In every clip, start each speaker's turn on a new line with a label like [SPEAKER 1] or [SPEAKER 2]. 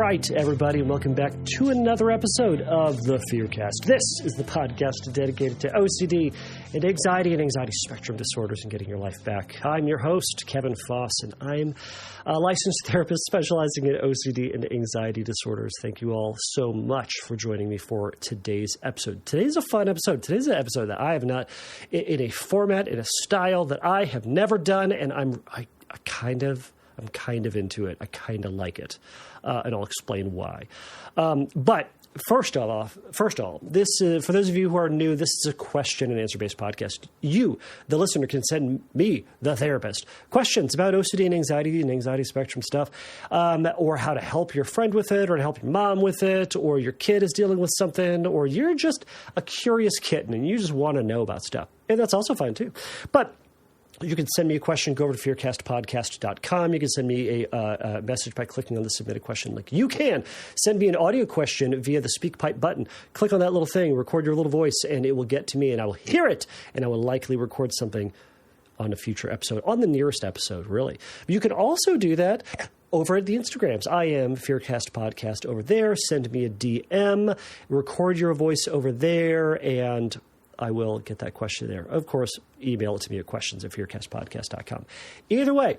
[SPEAKER 1] right, everybody, and welcome back to another episode of the Fearcast. This is the podcast dedicated to OCD and anxiety spectrum disorders and getting your life back. I'm your host, Kevin Foss, and I'm a licensed therapist specializing in OCD and anxiety disorders. Thank you all so much for joining me for today's episode. Today's a fun episode. Today's an episode that I have not, in a format, in a style that I have never done, and I'm kind of into it. I kind of like it, and I'll explain why. But first of all, this for those of you who are new, this is a question and answer based podcast. You, the listener, can send me, the therapist, questions about OCD and anxiety spectrum stuff, or how to help your friend with it, or to help your mom with it, or your kid is dealing with something, or you're just a curious kitten and you just want to know about stuff, and that's also fine too. But you can send me a question. Go over to fearcastpodcast.com. You can send me a message by clicking on the submit a question link. You can send me an audio question via the SpeakPipe button. Click on that little thing, record your little voice, and it will get to me, and I will hear it, and I will likely record something on a future episode, on the nearest episode, really. You can also do that over at the Instagrams. I am Fearcast Podcast over there. Send me a DM, record your voice over there, and I will get that question there. Of course, email it to me at questions@fearcastpodcast.com. Either way,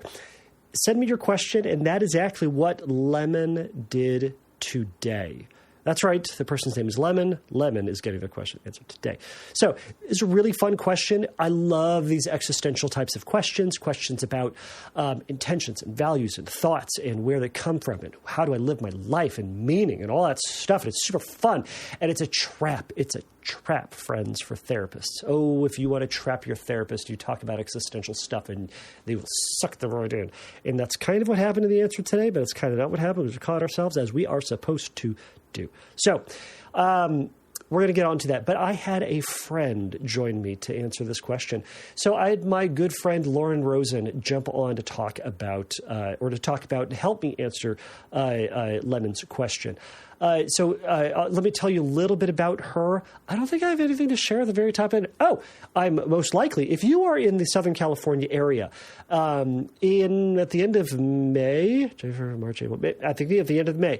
[SPEAKER 1] send me your question, and that is actually what Lemon did today. That's right. The person's name is Lemon. Lemon is getting their question answered today. So it's a really fun question. I love these existential types of questions about intentions and values and thoughts and where they come from and how do I live my life and meaning and all that stuff. And it's super fun. And it's a trap. It's a trap, friends, for therapists. Oh, if you want to trap your therapist, you talk about existential stuff and they will suck them right in. And that's kind of what happened in the answer today, but it's kind of not what happened. We caught ourselves as we are supposed to do. So we're going to get on to that. But I had a friend join me to answer this question. So I had my good friend Lauren Rosen jump on to talk about help me answer Lemon's question. So let me tell you a little bit about her. I don't think I have anything to share at the very top end. Oh, I'm most likely, if you are in the Southern California area, at the end of May, March, April, May, I think at the end of May,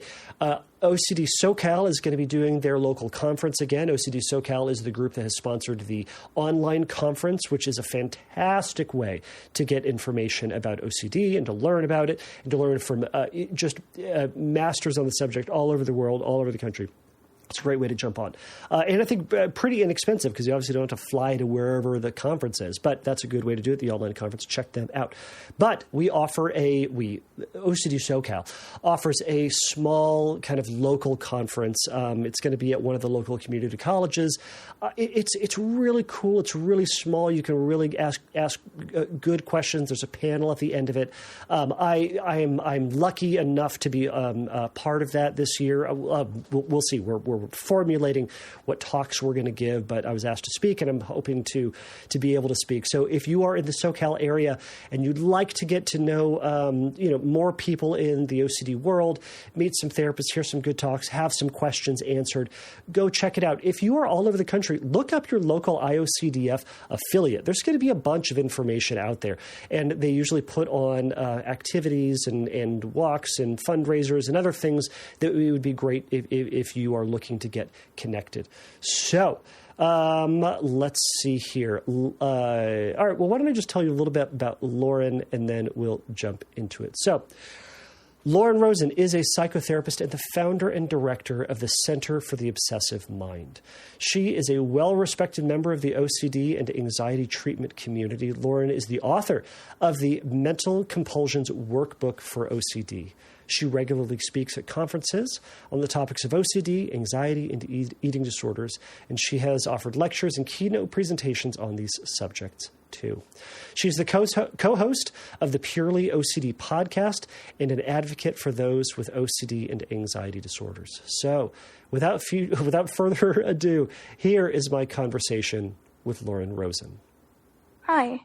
[SPEAKER 1] OCD SoCal is going to be doing their local conference again. OCD SoCal is the group that has sponsored the online conference, which is a fantastic way to get information about OCD and to learn about it and to learn from masters on the subject all over the world, all over the country. It's a great way to jump on. And I think pretty inexpensive because you obviously don't have to fly to wherever the conference is, but that's a good way to do it, the online conference. Check them out. But OCD SoCal offers a small kind of local conference. It's going to be at one of the local community colleges. It's really cool. It's really small. You can really ask good questions. There's a panel at the end of it. I'm lucky enough to be part of that this year. We'll see. We're formulating what talks we're going to give, but I was asked to speak, and I'm hoping to be able to speak. So if you are in the SoCal area and you'd like to get to know more people in the OCD world, meet some therapists, hear some good talks, have some questions answered, go check it out. If you are all over the country, look up your local IOCDF affiliate. There's going to be a bunch of information out there, and they usually put on activities and walks and fundraisers and other things that it would be great if you are looking to get connected. So let's see here. All right. Well, why don't I just tell you a little bit about Lauren, and then we'll jump into it. So Lauren Rosen is a psychotherapist and the founder and director of the Center for the Obsessive Mind. She is a well-respected member of the OCD and anxiety treatment community. Lauren is the author of the Mental Compulsions Workbook for OCD. She regularly speaks at conferences on the topics of OCD, anxiety, and eating disorders, and she has offered lectures and keynote presentations on these subjects too. She's the co-host of the Purely OCD podcast and an advocate for those with OCD and anxiety disorders. So without further ado, here is my conversation with Lauren Rosen.
[SPEAKER 2] Hi.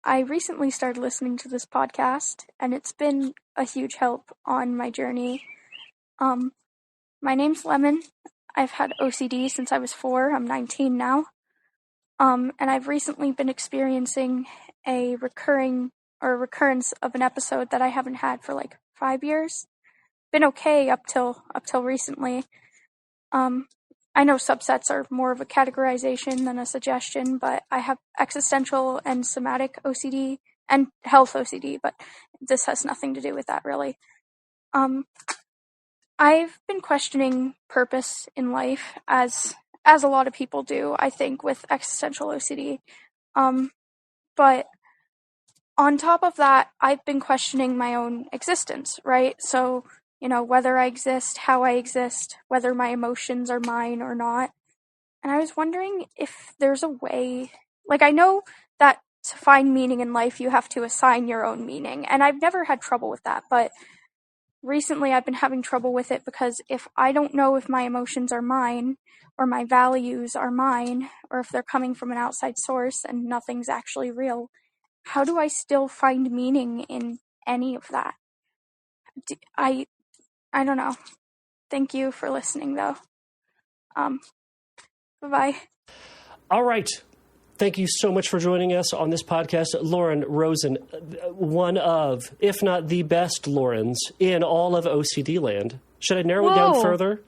[SPEAKER 2] I recently started listening to this podcast, and it's been a huge help on my journey. My name's Lemon. I've had OCD since I was 4. I'm 19 now. And I've recently been experiencing a recurrence of an episode that I haven't had for like 5 years. been okay up till recently. I know subsets are more of a categorization than a suggestion, but I have existential and somatic OCD and health OCD, but this has nothing to do with that really. I've been questioning purpose in life as a lot of people do, I think, with existential OCD. But on top of that, I've been questioning my own existence, right? So, whether I exist, how I exist, whether my emotions are mine or not. And I was wondering if there's a way, I know that to find meaning in life, you have to assign your own meaning. And I've never had trouble with that, but recently I've been having trouble with it because if I don't know if my emotions are mine or my values are mine, or if they're coming from an outside source and nothing's actually real, how do I still find meaning in any of that? I don't know. Thank you for listening, though. Bye-bye.
[SPEAKER 1] All right. Thank you so much for joining us on this podcast. Lauren Rosen, one of, if not the best Laurens in all of OCD land. Should I narrow it down further?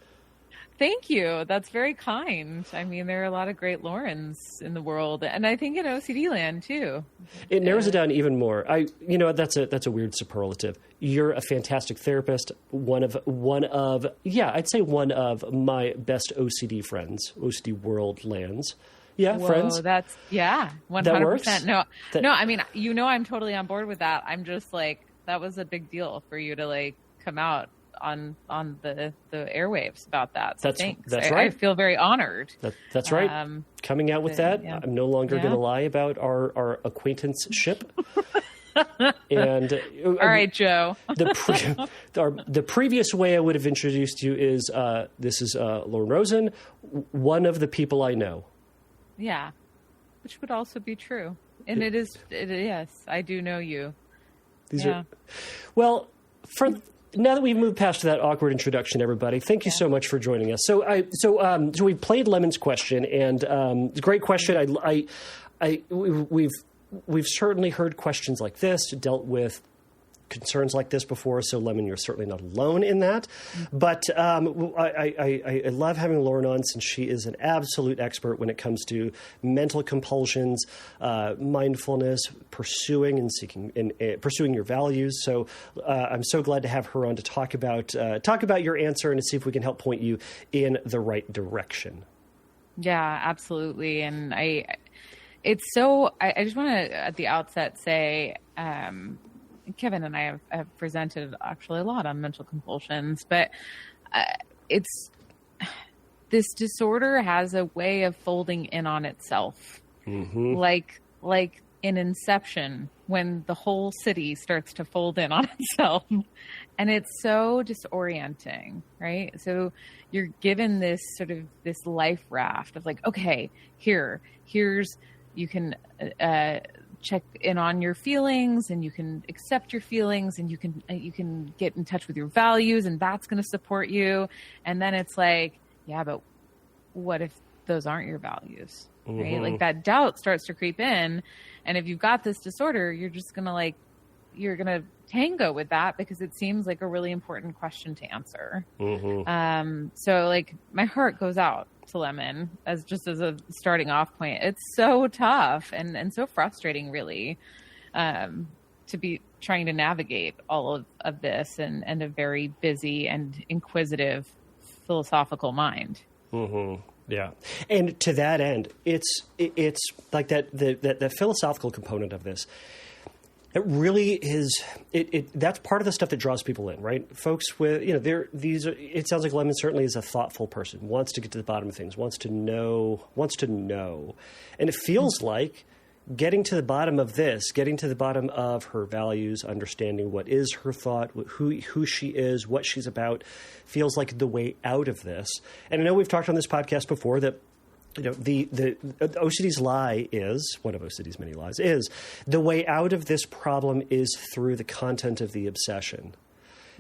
[SPEAKER 3] Thank you. That's very kind. I mean, there are a lot of great Laurens in the world, and I think in OCD land too.
[SPEAKER 1] It narrows it down even more. That's a weird superlative. You're a fantastic therapist. One of I'd say one of my best OCD friends, OCD world lands. Yeah,
[SPEAKER 3] Whoa,
[SPEAKER 1] friends.
[SPEAKER 3] 100%.
[SPEAKER 1] That works?
[SPEAKER 3] No. I mean, I'm totally on board with that. I'm just that was a big deal for you to come out on the airwaves about that. So thanks.
[SPEAKER 1] That's right.
[SPEAKER 3] I feel very honored.
[SPEAKER 1] That's right. Coming out with that, yeah. I'm no longer going to lie about our acquaintanceship. And
[SPEAKER 3] all right, Joe.
[SPEAKER 1] The previous way I would have introduced you is this is Lauren Rosen, one of the people I know.
[SPEAKER 3] Yeah, which would also be true. And it is, yes, I do know you.
[SPEAKER 1] Well, now that we've moved past that awkward introduction, everybody, thank you so much for joining us. So we played Lemon's question, and it's a great question. We've certainly heard questions like this, dealt with concerns like this before. So, Lemon, you're certainly not alone in that. But I love having Lauren on, since she is an absolute expert when it comes to mental compulsions, mindfulness, pursuing and seeking and pursuing your values. So I'm so glad to have her on to talk about your answer and to see if we can help point you in the right direction.
[SPEAKER 3] Yeah, absolutely. And I just want to at the outset say, Kevin and I have presented actually a lot on mental compulsions, but this disorder has a way of folding in on itself. Mm-hmm. Like in Inception, when the whole city starts to fold in on itself, and it's so disorienting, right? So you're given this this life raft of okay, here's, you can, check in on your feelings, and you can accept your feelings, and you can get in touch with your values, and that's going to support you. And then it's yeah, but what if those aren't your values? Mm-hmm. Right? That doubt starts to creep in. And if you've got this disorder, you're just going to you're going to tango with that because it seems like a really important question to answer. Mm-hmm. So my heart goes out to Lemon as a starting off point. It's so tough and so frustrating, really, to be trying to navigate all of this and a very busy and inquisitive philosophical mind. Mm-hmm.
[SPEAKER 1] Yeah. And to that end, it's like that philosophical component of this. It really is. That's part of the stuff that draws people in, right? Folks with, it sounds like Lemon certainly is a thoughtful person, wants to get to the bottom of things, wants to know. And it feels like getting to the bottom of this, getting to the bottom of her values, understanding what is her thought, who she is, what she's about, feels like the way out of this. And I know we've talked on this podcast before that, the OCD's lie is, one of OCD's many lies, is the way out of this problem is through the content of the obsession.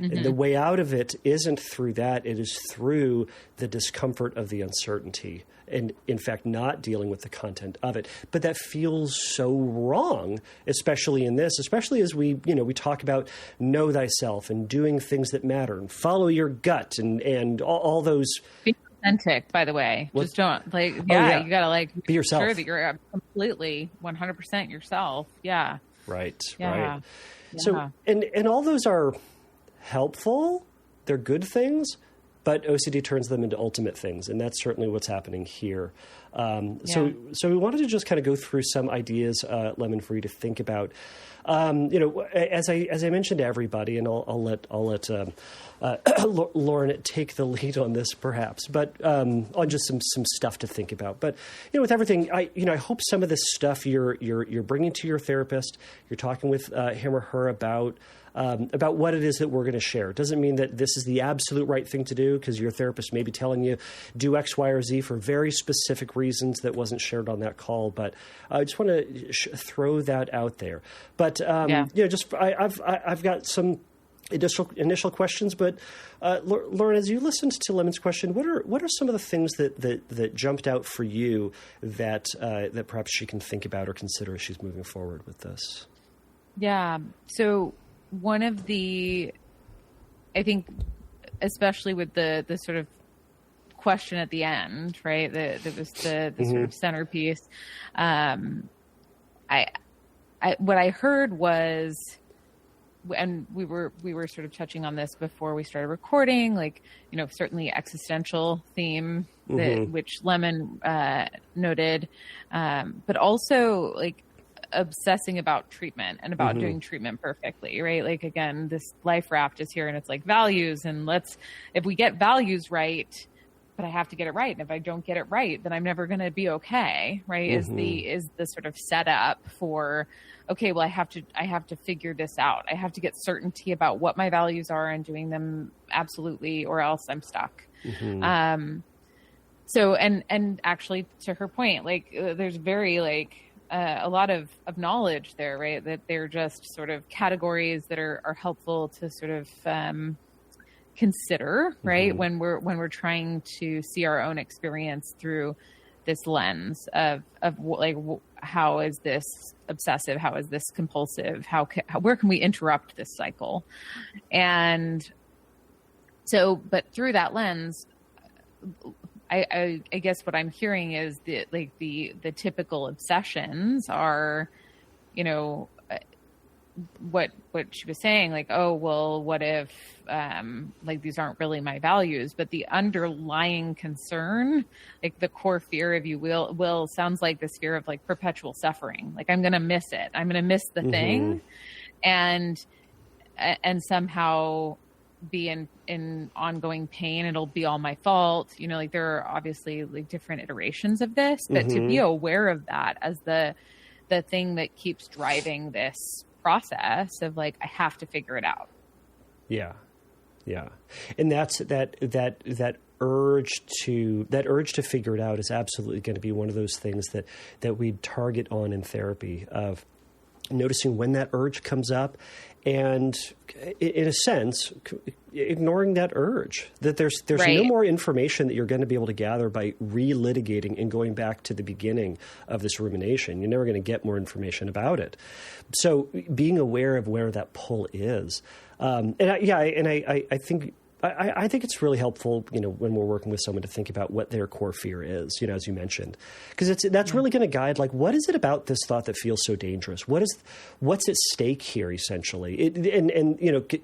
[SPEAKER 1] And the way out of it isn't through that. It is through the discomfort of the uncertainty and, in fact, not dealing with the content of it. But that feels so wrong, especially in this, especially as we talk about know thyself and doing things that matter and follow your gut and all those.
[SPEAKER 3] Be authentic, by the way. Just don't you gotta
[SPEAKER 1] be yourself.
[SPEAKER 3] Sure that you're completely 100% yourself. Yeah.
[SPEAKER 1] Right.
[SPEAKER 3] Yeah.
[SPEAKER 1] Right. Yeah. So, and all those are helpful. They're good things, but OCD turns them into ultimate things. And that's certainly what's happening here. So we wanted to just kind of go through some ideas, Lemon, for you to think about. As I mentioned to everybody, and I'll let Lauren take the lead on this, perhaps, but on just some stuff to think about. But with everything, I hope some of this stuff you're bringing to your therapist, you're talking with him or her about what it is that we're going to share. It doesn't mean that this is the absolute right thing to do, because your therapist may be telling you do X, Y, or Z for very specific reasons that wasn't shared on that call. But I just want to throw that out there. But I've got some initial questions. But Lauren, as you listened to Lemon's question, what are some of the things that jumped out for you that perhaps she can think about or consider as she's moving forward with this?
[SPEAKER 3] Yeah. So one of I think, especially with the sort of question at the end, right? That was the sort of centerpiece. What I heard was, and we were sort of touching on this before we started recording, certainly existential theme, which Lemon noted, but also obsessing about treatment and about doing treatment perfectly, right? Again, this life raft is here, and it's values, and if we get values right, but I have to get it right. And if I don't get it right, then I'm never going to be okay. Right. Is the sort of setup for, okay, well, I have to figure this out. I have to get certainty about what my values are and doing them absolutely, or else I'm stuck. So, and actually to her point, there's very a lot of knowledge there, right? That they're just sort of categories that are helpful to sort of, consider, right? When we're trying to see our own experience through this lens of how is this obsessive? How is this compulsive? Where can we interrupt this cycle? And so, but through that lens, I guess what I'm hearing is that the typical obsessions are, what she was saying, oh, well, what if, these aren't really my values, but the underlying concern, the core fear, if you will sounds like this fear of perpetual suffering. I'm going to miss it. I'm going to miss the thing and somehow be in ongoing pain. It'll be all my fault. There are obviously different iterations of this, but to be aware of that as the thing that keeps driving this process of I have to figure it out. Yeah.
[SPEAKER 1] And that's that urge to figure it out is absolutely going to be one of those things that we target on in therapy, of noticing when that urge comes up and, in a sense, ignoring that urge, that there's
[SPEAKER 3] right.
[SPEAKER 1] No more information that you're going to be able to gather by relitigating and going back to the beginning of this rumination. You're never going to get more information about it. So being aware of where that pull is. I think it's really helpful, when we're working with someone, to think about what their core fear is, as you mentioned, because that's really going to guide, what is it about this thought that feels so dangerous? What's at stake here, essentially?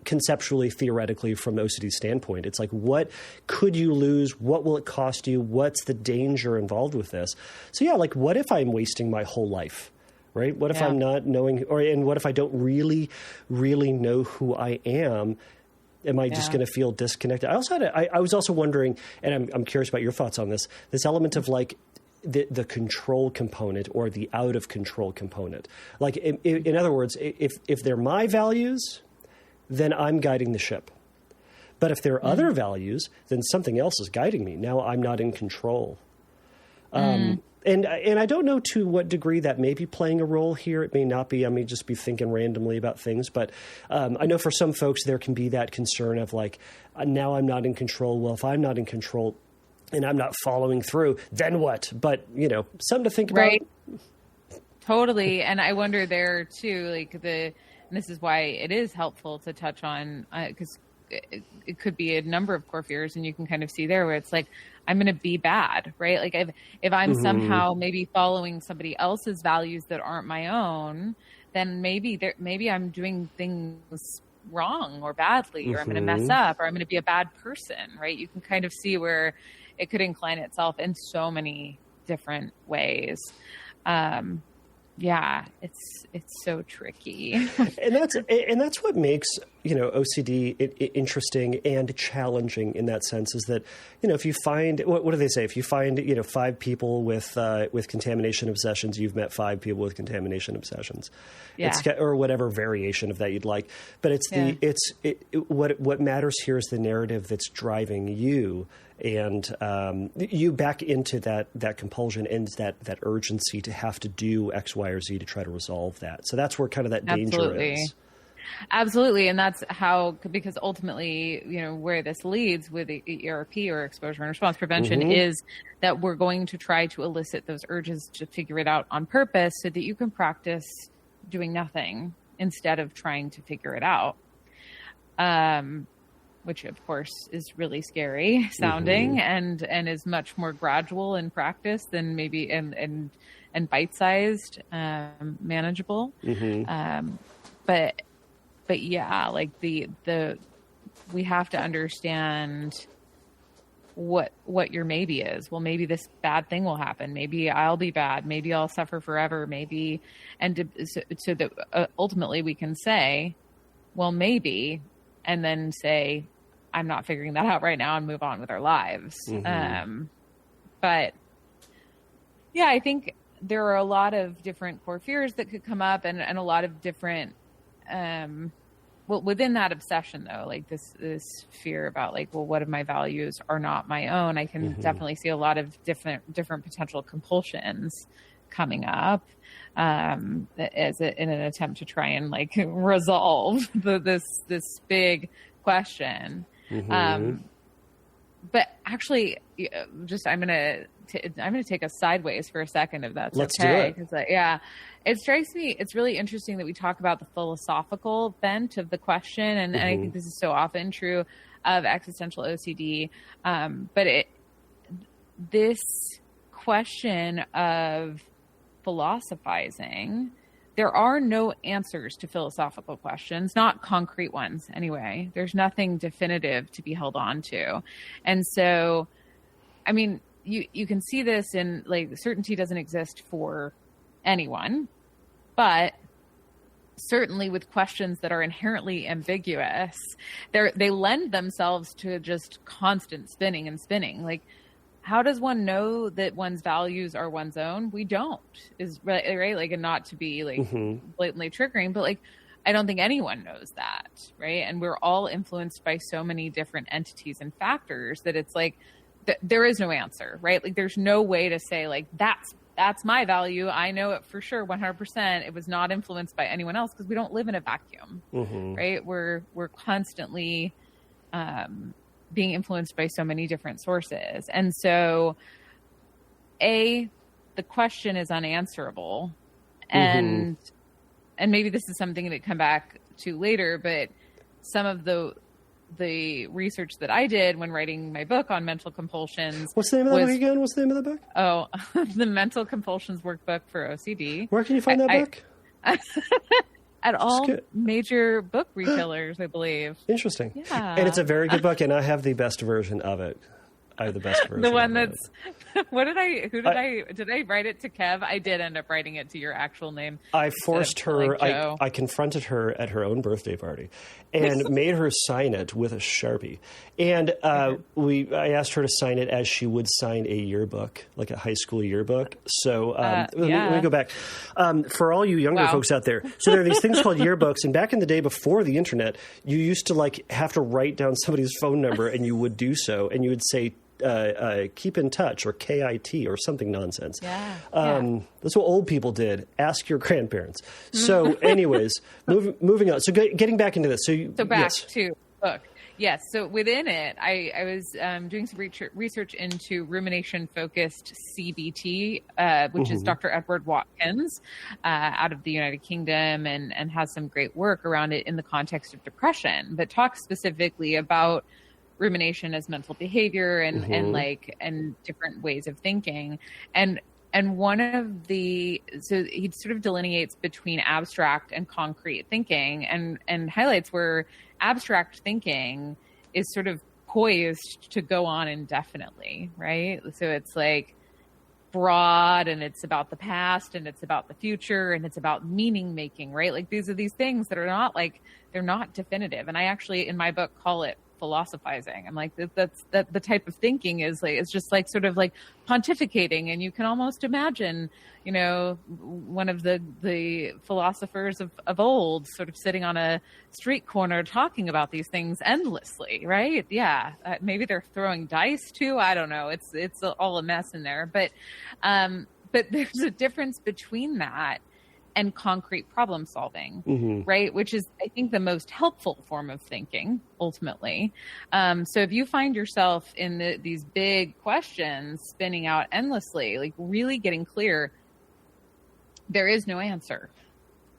[SPEAKER 1] Conceptually, theoretically, from OCD's standpoint, it's what could you lose? What will it cost you? What's the danger involved with this? So what if I'm wasting my whole life? Right? What if I'm not knowing, and what if I don't really, really know who I am? Am I just going to feel disconnected? I was also wondering, and I'm curious about your thoughts on this element of the control component or the out of control component. In other words, if they're my values, then I'm guiding the ship. But if there are other values, then something else is guiding me. Now I'm not in control. And I don't know to what degree that may be playing a role here. It may not be. I may just be thinking randomly about things. But I know for some folks there can be that concern of like, now I'm not in control. Well, if I'm not in control and I'm not following through, then what? But, something to think about.
[SPEAKER 3] Right. Totally. And I wonder there too, like and this is why it is helpful to touch on, because it could be a number of core fears, and you can kind of see there where it's like, I'm going to be bad, right? Like if I'm somehow maybe following somebody else's values that aren't my own, then maybe I'm doing things wrong or badly, or I'm going to mess up, or I'm going to be a bad person, right? You can kind of see where it could incline itself in so many different ways. Yeah, it's so tricky.
[SPEAKER 1] and that's what makes, OCD interesting and challenging in that sense, is that, if you find, what do they say? If you find, 5 people with contamination obsessions, you've met 5 people with contamination obsessions.
[SPEAKER 2] Yeah.
[SPEAKER 1] Or whatever variation of that you'd like. But what matters here is the narrative that's driving you, and you back into that compulsion and that urgency to have to do X, Y, or Z to try to resolve that. So that's where kind of that danger is.
[SPEAKER 3] Absolutely. And that's how, because ultimately, where this leads with ERP or exposure and response prevention is that we're going to try to elicit those urges to figure it out on purpose so that you can practice doing nothing instead of trying to figure it out. Which of course is really scary sounding and is much more gradual in practice than maybe and bite-sized, manageable. But yeah, like we have to understand what your maybe is. Well, maybe this bad thing will happen. Maybe I'll be bad. Maybe I'll suffer forever. Maybe, so that ultimately we can say, well, maybe, and then say, I'm not figuring that out right now, and move on with our lives. But yeah, I think there are a lot of different core fears that could come up, and a lot of different, within that obsession though, like this fear about like, well, what if my values are not my own? I can definitely see a lot of different potential compulsions coming up, in an attempt to try and like resolve this big question. But actually, I'm going to take us sideways for a second, if that's
[SPEAKER 1] Let's
[SPEAKER 3] okay.
[SPEAKER 1] do it.
[SPEAKER 3] Because it strikes me, it's really interesting that we talk about the philosophical bent of the question. And I think this is so often true of existential OCD. But this question of philosophizing, there are no answers to philosophical questions, not concrete ones anyway. There's nothing definitive to be held on to. And so, I mean, you can see this in like certainty doesn't exist for anyone, but certainly with questions that are inherently ambiguous, they lend themselves to just constant spinning and spinning. Like, how does one know that one's values are one's own? We don't, is right. Like, and not to be like blatantly triggering, but like, I don't think anyone knows that. Right. And we're all influenced by so many different entities and factors that it's like, there is no answer, right? Like there's no way to say like, that's my value. I know it for sure. 100%. It was not influenced by anyone else, because we don't live in a vacuum, right? We're constantly, being influenced by so many different sources. And so the question is unanswerable, and maybe this is something that come back to later, but some of the research that I did when writing my book on mental compulsions.
[SPEAKER 1] What's the name of the book again? What's the name of the book?
[SPEAKER 3] Oh, the Mental Compulsions Workbook for OCD.
[SPEAKER 1] Where can you find that book?
[SPEAKER 3] At all major book retailers, I believe.
[SPEAKER 1] Interesting.
[SPEAKER 3] Yeah.
[SPEAKER 1] And it's a very good book, and I have the best version of it. I have the best version.
[SPEAKER 3] The one that's, did I write it to Kev? I did end up writing it to your actual name.
[SPEAKER 1] I forced her, like I confronted her at her own birthday party and made her sign it with a Sharpie. And I asked her to sign it as she would sign a yearbook, like a high school yearbook. So let me go back. For all you younger folks out there, so there are these things called yearbooks. And back in the day before the internet, you used to like have to write down somebody's phone number, and you would do so. And you would say, keep in touch, or KIT, or something nonsense.
[SPEAKER 3] Yeah.
[SPEAKER 1] That's what old people did. Ask your grandparents. So anyways, moving on. So getting back into this. So
[SPEAKER 3] back to the book. Yes. So within it, I was doing some research into rumination-focused CBT, which is Dr. Edward Watkins out of the United Kingdom, and has some great work around it in the context of depression, but talks specifically about rumination as mental behavior and different ways of thinking. And one of so he sort of delineates between abstract and concrete thinking, and highlights where abstract thinking is sort of poised to go on indefinitely, right? So it's like broad, and it's about the past, and it's about the future, and it's about meaning making, right? Like these are these things that are not they're not definitive. And I actually, in my book, call it philosophizing. I'm like, that's the type of thinking is like, it's just like sort of like pontificating, and you can almost imagine, one of the philosophers of old sort of sitting on a street corner talking about these things endlessly, right? Yeah. Maybe they're throwing dice too. I don't know. It's all a mess in there, but there's a difference between that and concrete problem solving, right? Which is, I think, the most helpful form of thinking, ultimately. So if you find yourself in these big questions spinning out endlessly, like really getting clear, there is no answer,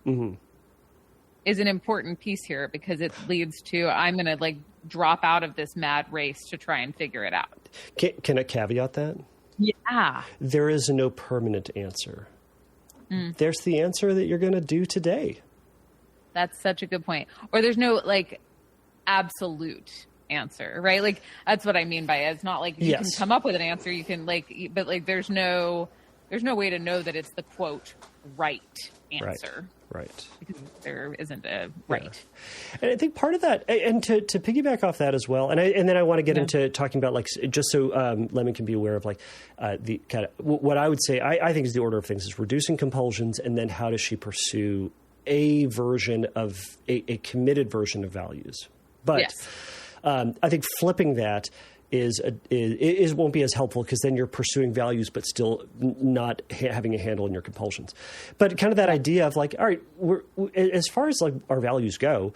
[SPEAKER 3] is an important piece here, because it leads to, I'm going to like drop out of this mad race to try and figure it out.
[SPEAKER 1] Can I caveat that?
[SPEAKER 3] Yeah.
[SPEAKER 1] There is no permanent answer. There's the answer that you're going to do today.
[SPEAKER 3] That's such a good point. Or there's no like absolute answer, right? Like that's what I mean by it. It's not like you can come up with an answer. You can but like there's no way to know that it's the quote right answer.
[SPEAKER 1] Right.
[SPEAKER 3] Because there isn't a right.
[SPEAKER 1] Yeah. And I think part of that, and to piggyback off that as well, and then I want to get into talking about, like, just so Lemon can be aware of, like, the kind of what I would say I think is the order of things is reducing compulsions, and then how does she pursue a version of a committed version of values. But I think flipping that is won't be as helpful, because then you're pursuing values but still not having a handle on your compulsions. But kind of that idea of like, all right, as far as like our values go,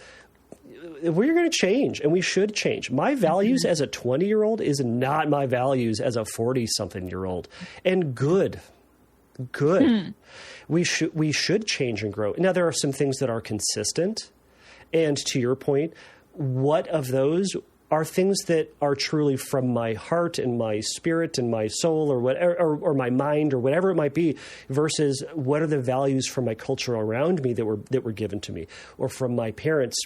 [SPEAKER 1] we're going to change, and we should change. My values as a 20-year-old is not my values as a 40-something-year-old, and good. We should change and grow. Now, there are some things that are consistent, and to your point, what of those are things that are truly from my heart and my spirit and my soul, or whatever, or my mind, or whatever it might be, versus what are the values from my culture around me that were given to me, or from my parents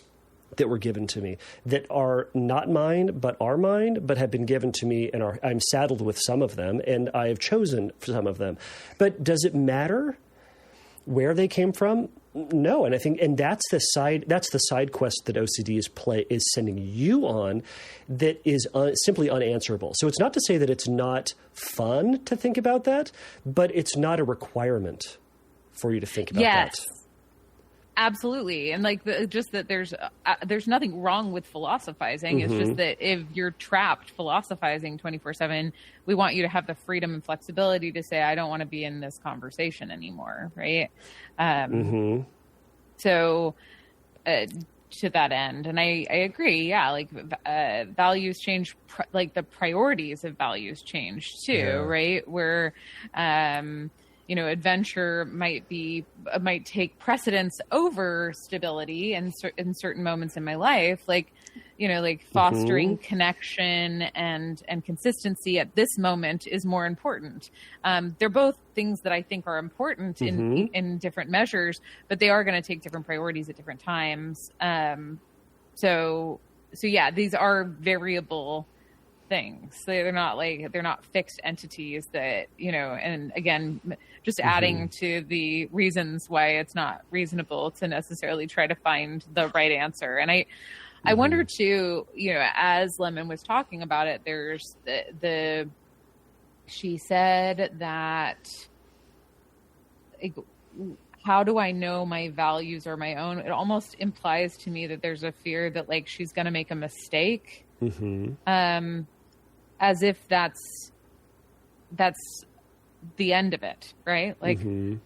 [SPEAKER 1] that were given to me, that are not mine but are mine, but have been given to me, and I'm saddled with some of them, and I have chosen some of them. But does it matter where they came from? No, and I think, and that's the side quest that OCD is sending you on, that is simply unanswerable. So it's not to say that it's not fun to think about that, but it's not a requirement for you to think about that.
[SPEAKER 3] Absolutely. And like just that there's nothing wrong with philosophizing. It's just that if you're trapped philosophizing 24/7, we want you to have the freedom and flexibility to say, I don't want to be in this conversation anymore. Right. So to that end, and I agree. Yeah. Like values change, like the priorities of values change too. Right. Where, adventure might take precedence over stability in certain moments in my life, like fostering connection and consistency at this moment is more important. They're both things that I think are important in different measures, but they are going to take different priorities at different times. So yeah, these are variable things. They're not fixed entities that, and again, just adding to the reasons why it's not reasonable to necessarily try to find the right answer. And I wonder too, as Lemon was talking about it, there's she said that, how do I know my values are my own? It almost implies to me that there's a fear that like she's going to make a mistake. as if that's the end of it, right? Like,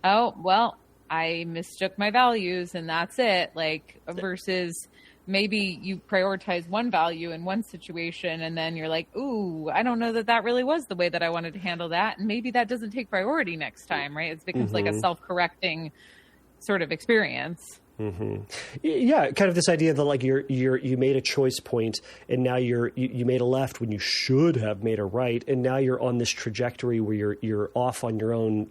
[SPEAKER 3] oh, well, I mistook my values and that's it. Like, versus maybe you prioritize one value in one situation and then you're like, ooh, I don't know that really was the way that I wanted to handle that. And maybe that doesn't take priority next time, right? It becomes like a self-correcting sort of experience.
[SPEAKER 1] Yeah, kind of this idea that like you made a choice point and now you made a left when you should have made a right, and now you're on this trajectory where you're off on your own,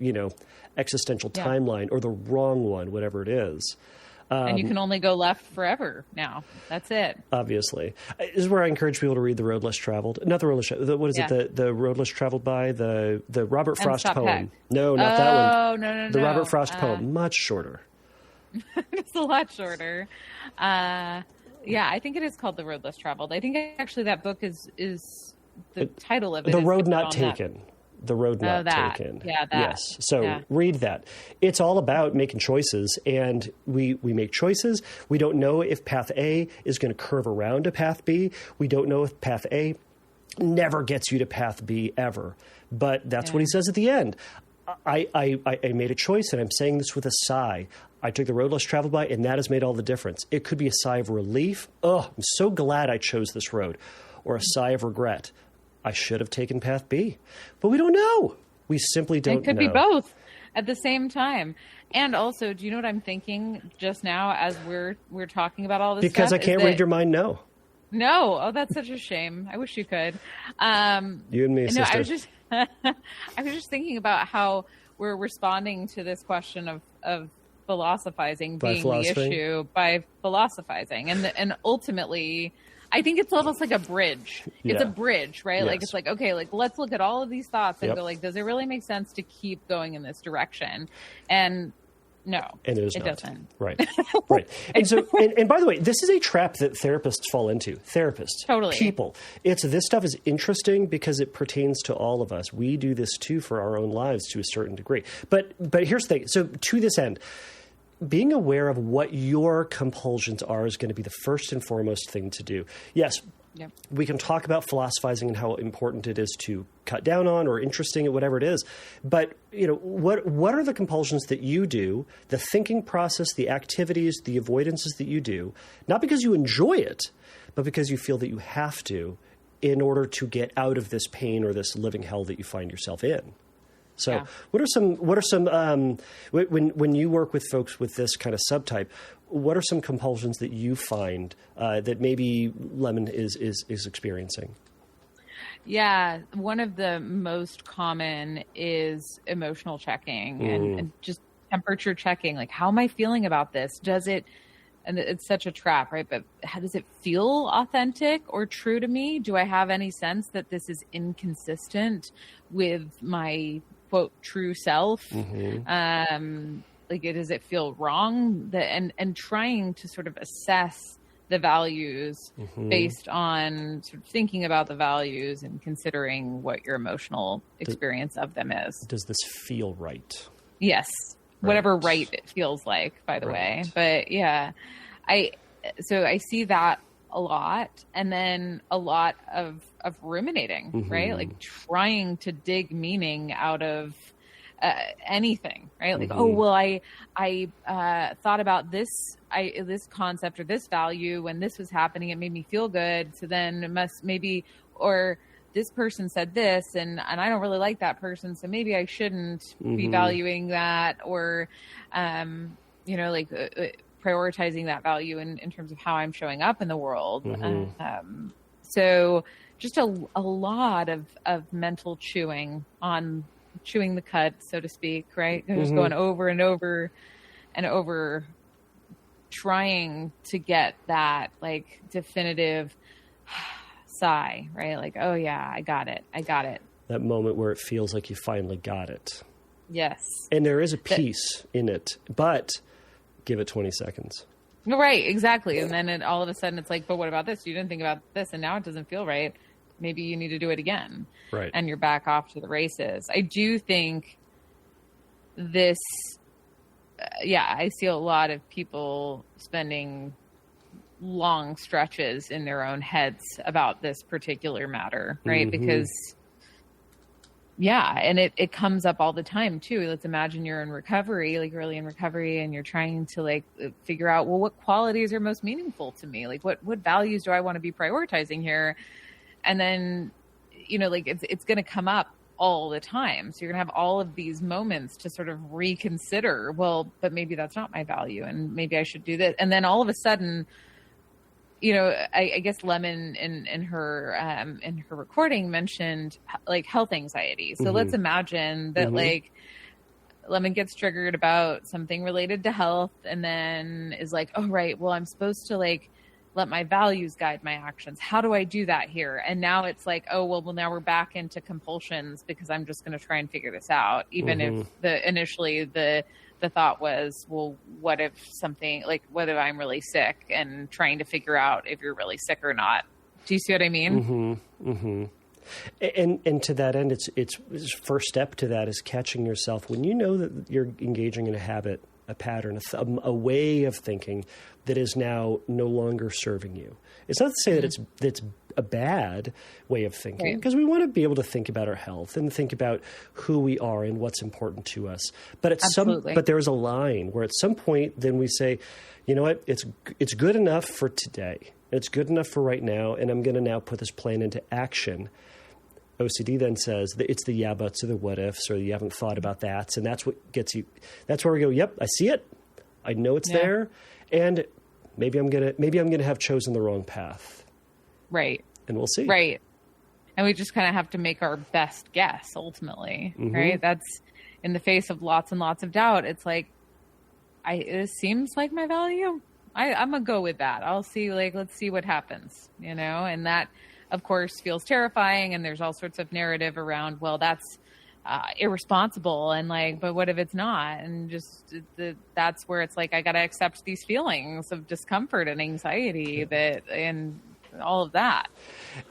[SPEAKER 1] existential timeline, or the wrong one, whatever it is.
[SPEAKER 3] And you can only go left forever now. That's it. Obviously.
[SPEAKER 1] This is where I encourage people to read The Road Less Traveled. Not The Road Less Traveled. What is it? The Road Less Traveled by the Robert Frost poem. Peck. No, not that one.
[SPEAKER 3] Oh, no.
[SPEAKER 1] The Robert Frost poem. Much shorter.
[SPEAKER 3] It's a lot shorter. Yeah, I think it is called The Road Less Traveled. I think actually that book is the title of it.
[SPEAKER 1] The Road Not Taken. The Road Not Taken.
[SPEAKER 3] Yeah, that.
[SPEAKER 1] Yes. So read that. It's all about making choices, and we make choices. We don't know if path A is going to curve around to path B. We don't know if path A never gets you to path B ever. But that's what he says at the end. I made a choice, and I'm saying this with a sigh. I took the road less traveled by, and that has made all the difference. It could be a sigh of relief. Oh, I'm so glad I chose this road. Or a sigh of regret. I should have taken path B. But we don't know. We simply don't know.
[SPEAKER 3] It could be both at the same time. And also, do you know what I'm thinking just now as we're talking about all this
[SPEAKER 1] because
[SPEAKER 3] stuff?
[SPEAKER 1] I can't read your mind, no.
[SPEAKER 3] No. Oh, that's such a shame. I wish you could.
[SPEAKER 1] You and me, sister.
[SPEAKER 3] I was just thinking about how we're responding to this question of philosophizing being the issue by philosophizing. And ultimately, I think it's almost like a bridge. It's a bridge, right? Yes. Like, it's like, okay, like, let's look at all of these thoughts and go like, does it really make sense to keep going in this direction? And no,
[SPEAKER 1] and it
[SPEAKER 3] doesn't.
[SPEAKER 1] Right. Right. And so, and by the way, this is a trap that therapists fall into. Therapists,
[SPEAKER 3] totally,
[SPEAKER 1] people. This stuff is interesting because it pertains to all of us. We do this too for our own lives to a certain degree. But here's the thing. So to this end, being aware of what your compulsions are is going to be the first and foremost thing to do. Yes. Yep. We can talk about philosophizing and how important it is to cut down on, or interesting at whatever it is. But, what are the compulsions that you do, the thinking process, the activities, the avoidances that you do, not because you enjoy it, but because you feel that you have to in order to get out of this pain or this living hell that you find yourself in. So what are some when you work with folks with this kind of subtype, what are some compulsions that you find that maybe Lemon is experiencing?
[SPEAKER 3] Yeah, one of the most common is emotional checking and just temperature checking. Like, how am I feeling about this? Does it, and it's such a trap, right? But how does it feel authentic or true to me? Do I have any sense that this is inconsistent with my quote true self? Does it feel wrong? And trying to sort of assess the values based on sort of thinking about the values and considering what your emotional experience of them is.
[SPEAKER 1] Does this feel right?
[SPEAKER 3] Yes. Right. Whatever right it feels like, by the way. But yeah, I see that a lot, and then a lot of ruminating, right? Like trying to dig meaning out of anything, right? Like, oh, well, I thought about this concept or this value when this was happening. It made me feel good. So then it must maybe, or this person said this and I don't really like that person. So maybe I shouldn't be valuing that, or, prioritizing that value in terms of how I'm showing up in the world. So just a lot of mental chewing the cud, so to speak, right? Just going over and over and over, trying to get that like definitive sigh, right? Like, oh yeah, I got it.
[SPEAKER 1] That moment where it feels like you finally got it.
[SPEAKER 3] Yes.
[SPEAKER 1] And there is a peace in it, but give it 20 seconds.
[SPEAKER 3] Right, exactly. And then all of a sudden it's like, but what about this? You didn't think about this, and now it doesn't feel right. Maybe you need to do it again.
[SPEAKER 1] Right.
[SPEAKER 3] And you're back off to the races. I do think this, I see a lot of people spending long stretches in their own heads about this particular matter, right? Because and it comes up all the time too. Let's imagine you're in recovery, like early in recovery, and you're trying to like figure out, well, what qualities are most meaningful to me? Like what values do I want to be prioritizing here? And then, like it's going to come up all the time. So you're gonna have all of these moments to sort of reconsider, well, but maybe that's not my value and maybe I should do this. And then all of a sudden, I guess Lemon in her recording mentioned like health anxiety. So let's imagine that like Lemon gets triggered about something related to health and then is like, oh, right, well, I'm supposed to like let my values guide my actions. How do I do that here? And now it's like, oh, well, now we're back into compulsions because I'm just going to try and figure this out. Even if initially the thought was, well, what if I'm really sick and trying to figure out if you're really sick or not. Do you see what I mean?
[SPEAKER 1] And to that end, it's first step to that is catching yourself when you know that you're engaging in a habit, a pattern, a way of thinking that is now no longer serving you. It's not to say that it's a bad way of thinking, because we want to be able to think about our health and think about who we are and what's important to us. But but there's a line where at some point then we say, you know what, it's good enough for today. It's good enough for right now, and I'm going to now put this plan into action. OCD then says that it's the yeah buts or the what ifs or you haven't thought about that, and that's what gets you. That's where we go. Yep, I see it. I know it's there, and maybe I'm gonna have chosen the wrong path.
[SPEAKER 3] Right.
[SPEAKER 1] And we'll see.
[SPEAKER 3] Right. And we just kind of have to make our best guess ultimately, right? That's in the face of lots and lots of doubt. It's like, it seems like my value. I'm gonna go with that. I'll see. Let's see what happens. And that, of course, feels terrifying, and there's all sorts of narrative around, well, that's irresponsible, and but what if it's not? And just that's where it's like, I got to accept these feelings of discomfort and anxiety and all of that.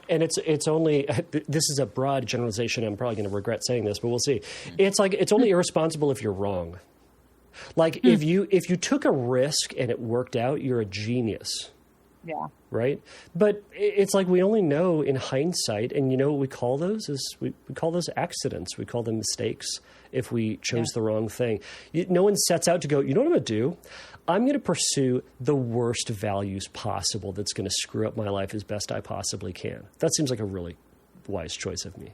[SPEAKER 3] And
[SPEAKER 1] it's only, this is a broad generalization. I'm probably going to regret saying this, but we'll see. It's like, it's only irresponsible if you're wrong. Like if you took a risk and it worked out, you're a genius.
[SPEAKER 3] Yeah.
[SPEAKER 1] Right. But it's like we only know in hindsight. And what we call those is we call those accidents. We call them mistakes if we chose the wrong thing. No one sets out to go, you know what I'm going to do? I'm going to pursue the worst values possible that's going to screw up my life as best I possibly can. That seems like a really wise choice of me.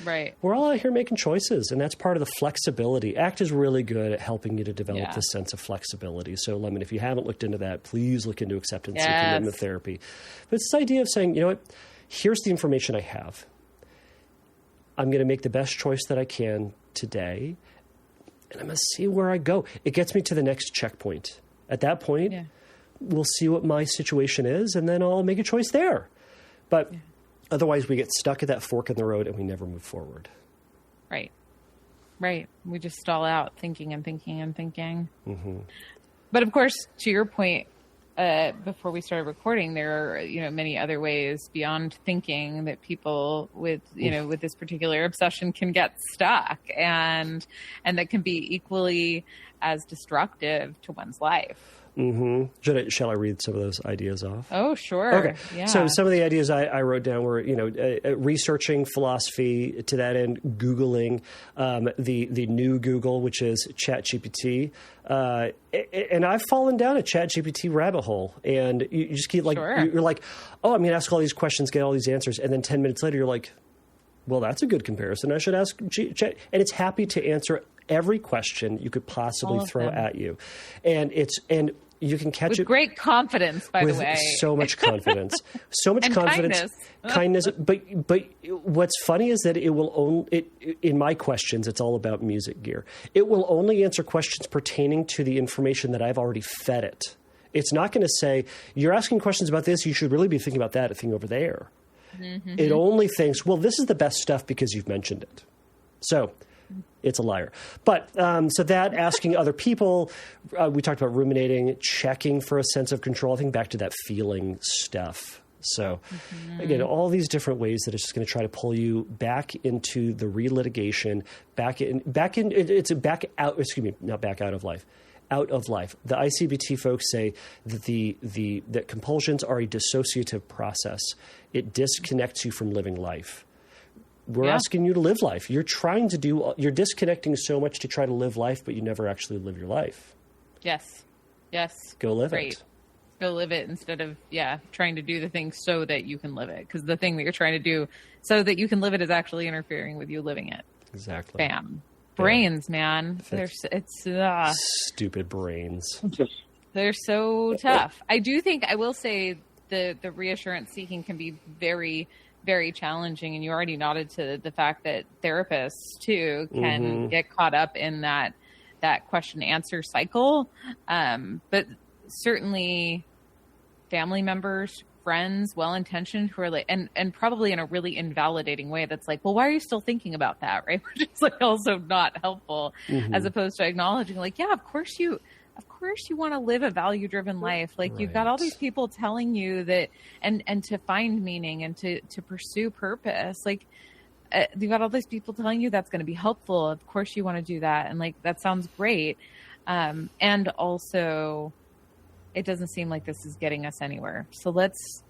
[SPEAKER 3] Right.
[SPEAKER 1] We're all out here making choices, and that's part of the flexibility. ACT is really good at helping you to develop this sense of flexibility. So, Lemon, if you haven't looked into that, please look into acceptance and commitment therapy. But it's this idea of saying, you know what, here's the information I have. I'm going to make the best choice that I can today, and I'm going to see where I go. It gets me to the next checkpoint. At that point, we'll see what my situation is, and then I'll make a choice there. But otherwise, we get stuck at that fork in the road and we never move forward.
[SPEAKER 3] Right. Right. We just stall out thinking and thinking and thinking. But of course, to your point, before we started recording, there are, many other ways beyond thinking that people with, with this particular obsession can get stuck and that can be equally as destructive to one's life.
[SPEAKER 1] Shall I read some of those ideas off?
[SPEAKER 3] Oh, sure.
[SPEAKER 1] Okay.
[SPEAKER 3] Yeah.
[SPEAKER 1] So some of the ideas I wrote down were, researching philosophy, to that end, Googling, the new Google, which is ChatGPT. And I've fallen down a ChatGPT rabbit hole, and you just keep you're like, oh, I'm going to ask all these questions, get all these answers. And then 10 minutes later, you're like, well, that's a good comparison. I should ask Chat. And it's happy to answer every question you could possibly throw at you. And you can catch it
[SPEAKER 3] with great confidence, by the way.
[SPEAKER 1] So much confidence. So much confidence. Kindness. But what's funny is that it will only, in my questions, it's all about music gear. It will only answer questions pertaining to the information that I've already fed it. It's not going to say, you're asking questions about this, you should really be thinking about that thing over there. It only thinks, well, this is the best stuff because you've mentioned it. So it's a liar. But so that, asking other people, we talked about ruminating, checking for a sense of control. I think back to that feeling stuff. So again, all these different ways that it's just going to try to pull you back into the relitigation, back out of life, out of life. The ICBT folks say that that compulsions are a dissociative process. It disconnects you from living life. We're asking you to live life. You're disconnecting so much to try to live life, but you never actually live your life.
[SPEAKER 3] Yes.
[SPEAKER 1] Go live it.
[SPEAKER 3] Go live it instead of, trying to do the thing so that you can live it. Because the thing that you're trying to do so that you can live it is actually interfering with you living it.
[SPEAKER 1] Exactly.
[SPEAKER 3] Bam. Brains, man.
[SPEAKER 1] Stupid brains.
[SPEAKER 3] They're so tough. I will say the reassurance seeking can be very, very challenging. And you already nodded to the fact that therapists too can get caught up in that question answer cycle. But certainly family members, friends, well-intentioned, who are like, and probably in a really invalidating way that's like, well, why are you still thinking about that? Right. Which is like also not helpful, as opposed to acknowledging like, yeah, of course you want to live a value-driven life. Like you've got all these people telling you that, and to find meaning and to pursue purpose. Like you've got all these people telling you that's going to be helpful. Of course you want to do that. And like, that sounds great. And also it doesn't seem like this is getting us anywhere. So let's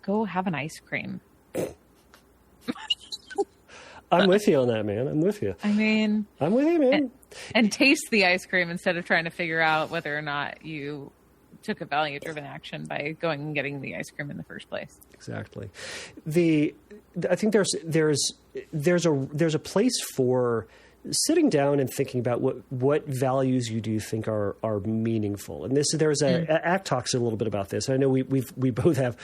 [SPEAKER 3] go have an ice cream.
[SPEAKER 1] I'm with you on that, man. I'm with you.
[SPEAKER 3] I mean,
[SPEAKER 1] I'm with you, man.
[SPEAKER 3] And taste the ice cream instead of trying to figure out whether or not you took a value-driven action by going and getting the ice cream in the first place.
[SPEAKER 1] Exactly. I think there's a place for sitting down and thinking about what values you do think are meaningful. And ACT talks a little bit about this. I know we both have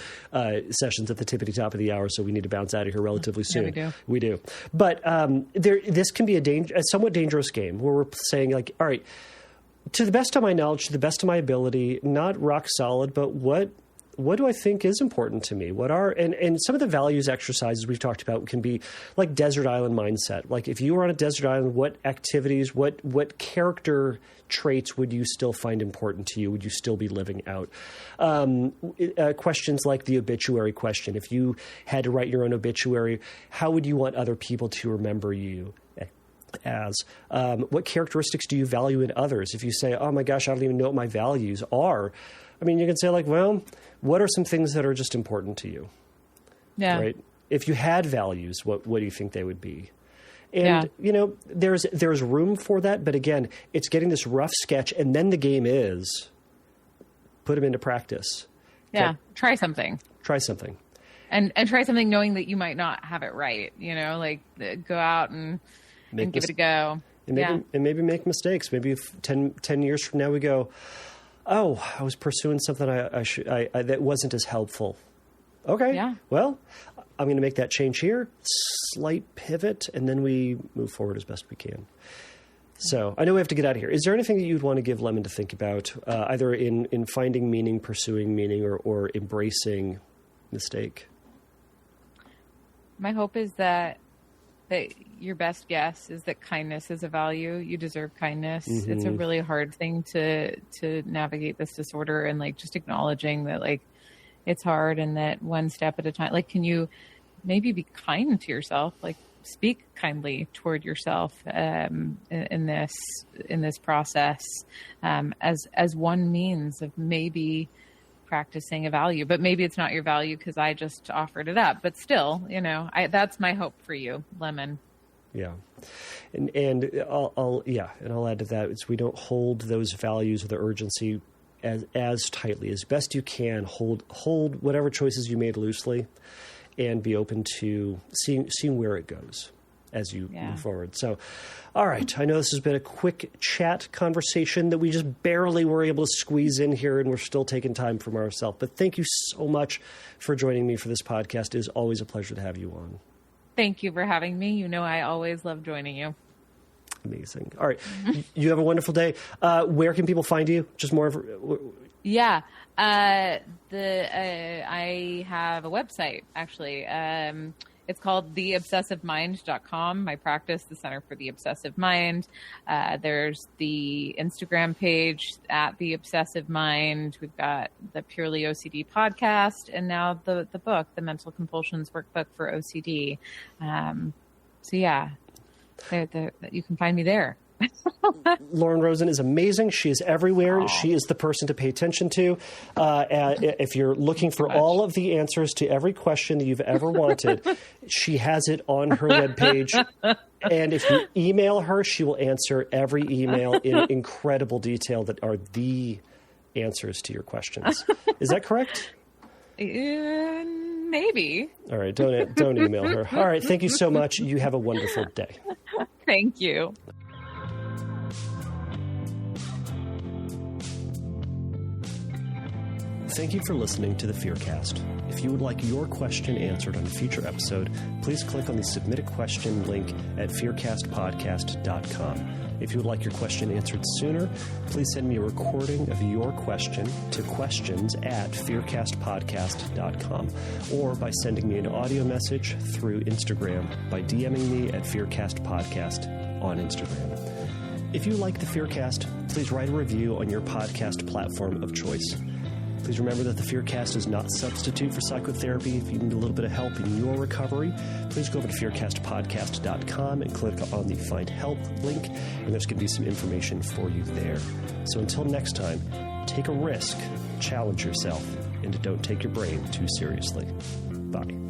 [SPEAKER 1] sessions at the tippity top of the hour, so we need to bounce out of here relatively soon.
[SPEAKER 3] Yeah,
[SPEAKER 1] we do. But this can be a somewhat dangerous game where we're saying like, all right, to the best of my knowledge, to the best of my ability, not rock solid, but what do I think is important to me? And some of the values exercises we've talked about can be like desert island mindset. Like if you were on a desert island, what activities, what character traits would you still find important to you? Would you still be living out? Questions like the obituary question. If you had to write your own obituary, how would you want other people to remember you as? What characteristics do you value in others? If you say, oh my gosh, I don't even know what my values are. I mean, you can say like, well, what are some things that are just important to you? Yeah. Right. If you had values, what do you think they would be? And, there's room for that. But again, it's getting this rough sketch. And then the game is put them into practice.
[SPEAKER 3] Yeah. So, try something. And try something knowing that you might not have it right. Like go out and give it a go.
[SPEAKER 1] And maybe make mistakes. Maybe if 10 years from now we go, oh, I was pursuing something that wasn't as helpful. Okay. Yeah. Well, I'm going to make that change here. Slight pivot, and then we move forward as best we can. So I know we have to get out of here. Is there anything that you'd want to give Lemon to think about, either in finding meaning, pursuing meaning, or embracing mistake?
[SPEAKER 3] My hope is that your best guess is that kindness is a value. You deserve kindness. Mm-hmm. It's a really hard thing to navigate this disorder, and like just acknowledging that like it's hard and that one step at a time. Like, can you maybe be kind to yourself? Like speak kindly toward yourself in this process as one means of maybe practicing a value, but maybe it's not your value because I just offered it up. But still, that's my hope for you, Lemon.
[SPEAKER 1] Yeah, and I'll add to that. It's we don't hold those values or the urgency as tightly as best you can. Hold whatever choices you made loosely, and be open to seeing where it goes as you move forward. So, all right. I know this has been a quick chat conversation that we just barely were able to squeeze in here, and we're still taking time from ourselves. But thank you so much for joining me for this podcast. It is always a pleasure to have you on.
[SPEAKER 3] Thank you for having me. I always love joining you.
[SPEAKER 1] Amazing. All right. You have a wonderful day. Where can people find you? Just more of...
[SPEAKER 3] Yeah. I have a website, actually. It's called theobsessivemind.com. My practice, the Center for the Obsessive Mind. There's the Instagram page at The Obsessive Mind. We've got the Purely OCD podcast, and now the book, the Mental Compulsions Workbook for OCD. You can find me there.
[SPEAKER 1] Lauren Rosen is amazing. She is everywhere. Oh. She is the person to pay attention to. If you're looking for all of the answers to every question that you've ever wanted, she has it on her webpage. And if you email her, she will answer every email in incredible detail that are the answers to your questions. Is that correct?
[SPEAKER 3] Maybe.
[SPEAKER 1] All right. Don't email her. All right. Thank you so much. You have a wonderful day.
[SPEAKER 3] Thank you.
[SPEAKER 1] Thank you for listening to the Fearcast. If you would like your question answered on a future episode, please click on the Submit a Question link at fearcastpodcast.com. If you would like your question answered sooner, please send me a recording of your question to questions@fearcastpodcast.com or by sending me an audio message through Instagram by DMing me at fearcastpodcast on Instagram. If you like the Fearcast, please write a review on your podcast platform of choice. Please remember that the Fearcast is not a substitute for psychotherapy. If you need a little bit of help in your recovery, please go over to fearcastpodcast.com and click on the Find Help link, and there's going to be some information for you there. So until next time, take a risk, challenge yourself, and don't take your brain too seriously. Bye.